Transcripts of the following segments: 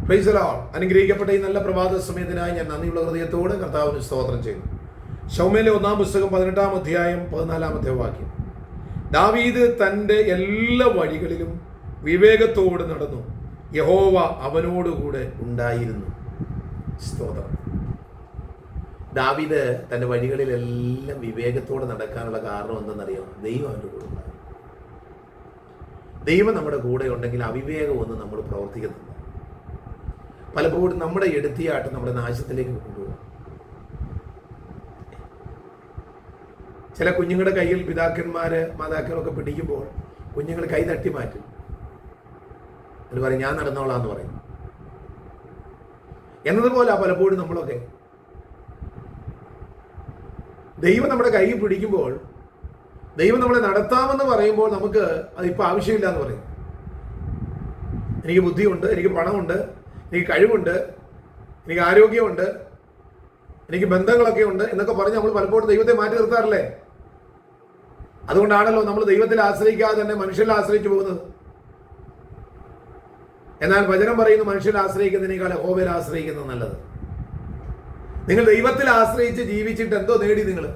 Praise the Lord. അനുഗ്രഹിക്കപ്പെട്ട ഈ നല്ല പ്രഭാത സമയത്തിനായി ഞാൻ നന്ദിയുള്ള ഹൃദയത്തോടെ കർത്താവിന് സ്തോത്രം ചെയ്യുന്നു. ശമൂവേലിന്റെ 1-ാം പുസ്തകം 18-ാം അധ്യായം 14-ാമത്തെ വാക്യം. ദാവീദ് തൻ്റെ എല്ലാ വഴികളിലും വിവേകത്തോട് നടന്നു, യഹോവ അവനോടുകൂടെ ഉണ്ടായിരുന്നു. സ്തോത്രം. ദാവീദ് തൻ്റെ വഴികളിലെല്ലാം വിവേകത്തോടെ നടക്കാനുള്ള കാരണം എന്തെന്നറിയാം? ദൈവം അവൻ്റെ കൂടെ ഉണ്ടാകും. ദൈവം നമ്മുടെ കൂടെ ഉണ്ടെങ്കിൽ അവിവേകമൊന്നും നമ്മൾ പ്രവർത്തിക്കുന്നില്ല. പലപ്പോഴും നമ്മുടെ എടുത്തിയാട്ട് നമ്മുടെ നാശത്തിലേക്ക് കൊണ്ടുപോകും. ചില കുഞ്ഞുങ്ങളുടെ കയ്യിൽ പിതാക്കന്മാര് മാതാക്കളൊക്കെ പിടിക്കുമ്പോൾ കുഞ്ഞുങ്ങൾ കൈ തട്ടി മാറ്റും. എന്ന് പറയും, ഞാൻ നടന്നോളാം എന്ന് പറയും. എന്നതുപോലെ പലപ്പോഴും നമ്മളൊക്കെ ദൈവം നമ്മുടെ കൈ പിടിക്കുമ്പോൾ, ദൈവം നമ്മളെ നടത്താമെന്ന് പറയുമ്പോൾ നമുക്ക് അതിപ്പോൾ ആവശ്യമില്ല എന്ന് പറയും. എനിക്ക് ബുദ്ധിയുണ്ട്, എനിക്ക് പണമുണ്ട്, എനിക്ക് കഴിവുണ്ട്, എനിക്ക് ആരോഗ്യമുണ്ട്, എനിക്ക് ബന്ധങ്ങളൊക്കെ ഉണ്ട് എന്നൊക്കെ പറഞ്ഞ് നമ്മൾ പലപ്പോഴും ദൈവത്തെ മാറ്റി നിർത്താറില്ലേ? അതുകൊണ്ടാണല്ലോ നമ്മൾ ദൈവത്തിൽ ആശ്രയിക്കാതെ തന്നെ മനുഷ്യരിൽ ആശ്രയിച്ചു പോകുന്നത്. എന്നാൽ വചനം പറയുന്ന മനുഷ്യരെ ആശ്രയിക്കുന്നതിനേക്കാൾ യഹോവയിൽ ആശ്രയിക്കുന്നത് നല്ലത്. നിങ്ങൾ ദൈവത്തിൽ ആശ്രയിച്ച് ജീവിച്ചിട്ട് എന്തോ നേടി? നിങ്ങൾ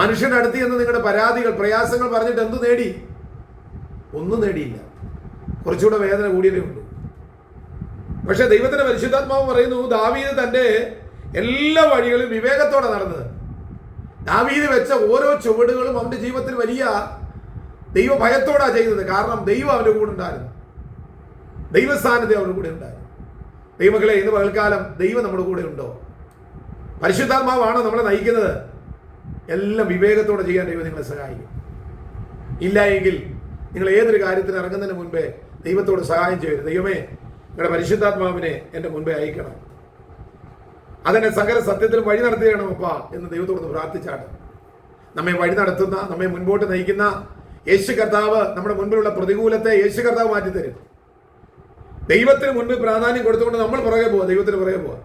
മനുഷ്യന്റെ അടുത്ത് എന്ന് നിങ്ങളുടെ പരാതികൾ, പ്രയാസങ്ങൾ പറഞ്ഞിട്ട് എന്തു നേടി? ഒന്നും നേടിയില്ല. കുറച്ചുകൂടെ വേദന കൂടിയതേ ഉള്ളൂ. പക്ഷെ ദൈവത്തിന്റെ പരിശുദ്ധാത്മാവ് പറയുന്നു, ദാവീദ് തന്റെ എല്ലാ വഴികളും വിവേകത്തോടെ നടന്നത്. ദാവീദ് വെച്ച ഓരോ ചുവടുകളും അവന്റെ ജീവിതത്തിൽ വലിയ ദൈവഭയത്തോടാ ചെയ്തത്. കാരണം ദൈവം അവന്റെ കൂടെ ഉണ്ടായിരുന്നു, ദൈവസ്ഥാനത്തെ അവരുടെ കൂടെ ഉണ്ടായിരുന്നു. ദൈവമക്കളെ, ഇന്ന് പകൽക്കാലം ദൈവം നമ്മുടെ കൂടെ ഉണ്ടോ? പരിശുദ്ധാത്മാവാണോ നമ്മളെ നയിക്കുന്നത്? എല്ലാം വിവേകത്തോടെ ചെയ്യാൻ ദൈവം നിങ്ങളെ സഹായിക്കും. ഇല്ല എങ്കിൽ നിങ്ങൾ ഏതൊരു കാര്യത്തിന് ഇറങ്ങുന്നതിന് മുൻപേ ദൈവത്തോട് സഹായം ചെയ്യരുത്. ദൈവമേ, നിങ്ങളുടെ പരിശുദ്ധാത്മാവിനെ എൻ്റെ മുൻപേ അയക്കണം, അതെന്നെ സകല സത്യത്തിൽ വഴി നടത്തിയണം അപ്പാ എന്ന് ദൈവത്തോട് പ്രാർത്ഥിച്ചാണ്. നമ്മെ വഴി നടത്തുന്ന, നമ്മെ മുൻപോട്ട് നയിക്കുന്ന യേശു കർത്താവ്, നമ്മുടെ മുൻപിലുള്ള പ്രതികൂലത്തെ യേശു കർത്താവ് മാറ്റിത്തരും. ദൈവത്തിന് മുൻപിൽ പ്രാധാന്യം കൊടുത്തുകൊണ്ട് നമ്മൾ പുറകെ പോവാ, ദൈവത്തിന് പുറകെ പോവാ.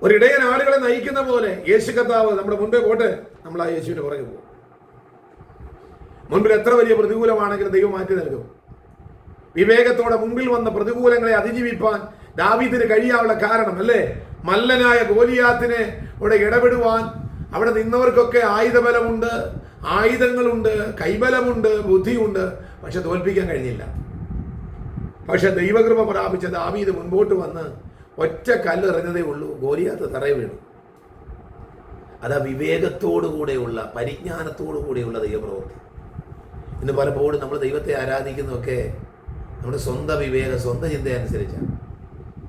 ഒരിടയൻ ആളുകളെ നയിക്കുന്ന പോലെ യേശു കർത്താവ് നമ്മുടെ മുൻപേ പോട്ടെ, നമ്മൾ ആ യേശുവിന് പുറകെ പോകും. മുൻപിൽ എത്ര വലിയ പ്രതികൂലമാണെങ്കിലും ദൈവം മാറ്റി നൽകും. വിവേകത്തോടെ മുൻപിൽ വന്ന പ്രതികൂലങ്ങളെ അതിജീവിപ്പാൻ ദാവീദിന് കഴിയാനുള്ള കാരണം അല്ലേ? മല്ലനായ ഗോലിയാത്തിനെ അവിടെ ഇടപെടുവാൻ അവിടെ നിന്നവർക്കൊക്കെ ആയുധബലമുണ്ട്, ആയുധങ്ങളുണ്ട്, കൈബലമുണ്ട്, ബുദ്ധിയുണ്ട്. പക്ഷെ തോൽപ്പിക്കാൻ കഴിഞ്ഞില്ല. പക്ഷെ ദൈവകൃപ പ്രാപിച്ച ദാവീദ് മുൻപോട്ട് വന്ന് ഒറ്റ കല്ല് എറിഞ്ഞതേ ഉള്ളൂ, ഗോലിയാത്ത് തറയെ വീണു. അതാ വിവേകത്തോടുകൂടെയുള്ള, പരിജ്ഞാനത്തോടു കൂടെയുള്ള ദൈവപ്രവൃത്തി. ഇന്ന് പലപ്പോഴും നമ്മൾ ദൈവത്തെ ആരാധിക്കുന്നതൊക്കെ നമ്മുടെ സ്വന്തം വിവേകം, സ്വന്തം ചിന്ത അനുസരിച്ചാണ്.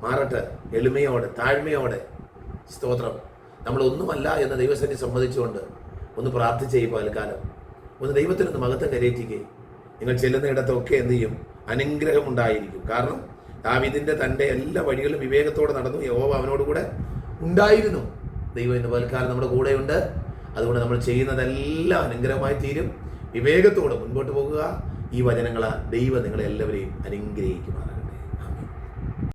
മാറട്ടെ, എളിമയോടെ, താഴ്മയോടെ. സ്തോത്രം. നമ്മളൊന്നുമല്ല എന്ന് ദൈവസന്നിധി സമ്മതിച്ചുകൊണ്ട് ഒന്ന് പ്രാർത്ഥിച്ച് ചെയ്യുമ്പോൾ അൽക്കാലം ഒന്ന് ദൈവത്തിനൊന്ന് മഹത്വം കരയേറ്റിക്കുകയും നിങ്ങൾ ചെല്ലുന്നിടത്തൊക്കെ എന്ത് ചെയ്യും? അനുഗ്രഹം ഉണ്ടായിരിക്കും. കാരണം ദാവീദിന്റെ തൻ്റെ എല്ലാ വഴികളും വിവേകത്തോടെ നടന്നു, യഹോവ അവനോടുകൂടെ ഉണ്ടായിരുന്നു. ദൈവം ഇന്ന് പൽക്കാലം നമ്മുടെ കൂടെയുണ്ട്. അതുകൊണ്ട് നമ്മൾ ചെയ്യുന്നതെല്ലാം അനുഗ്രഹമായി തീരും. വിവേകത്തോടെ മുൻപോട്ട് പോകുക. ഈ വചനങ്ങളാൽ ദൈവം നിങ്ങളെല്ലാവരെയും അനുഗ്രഹിക്കുമാറാണ്.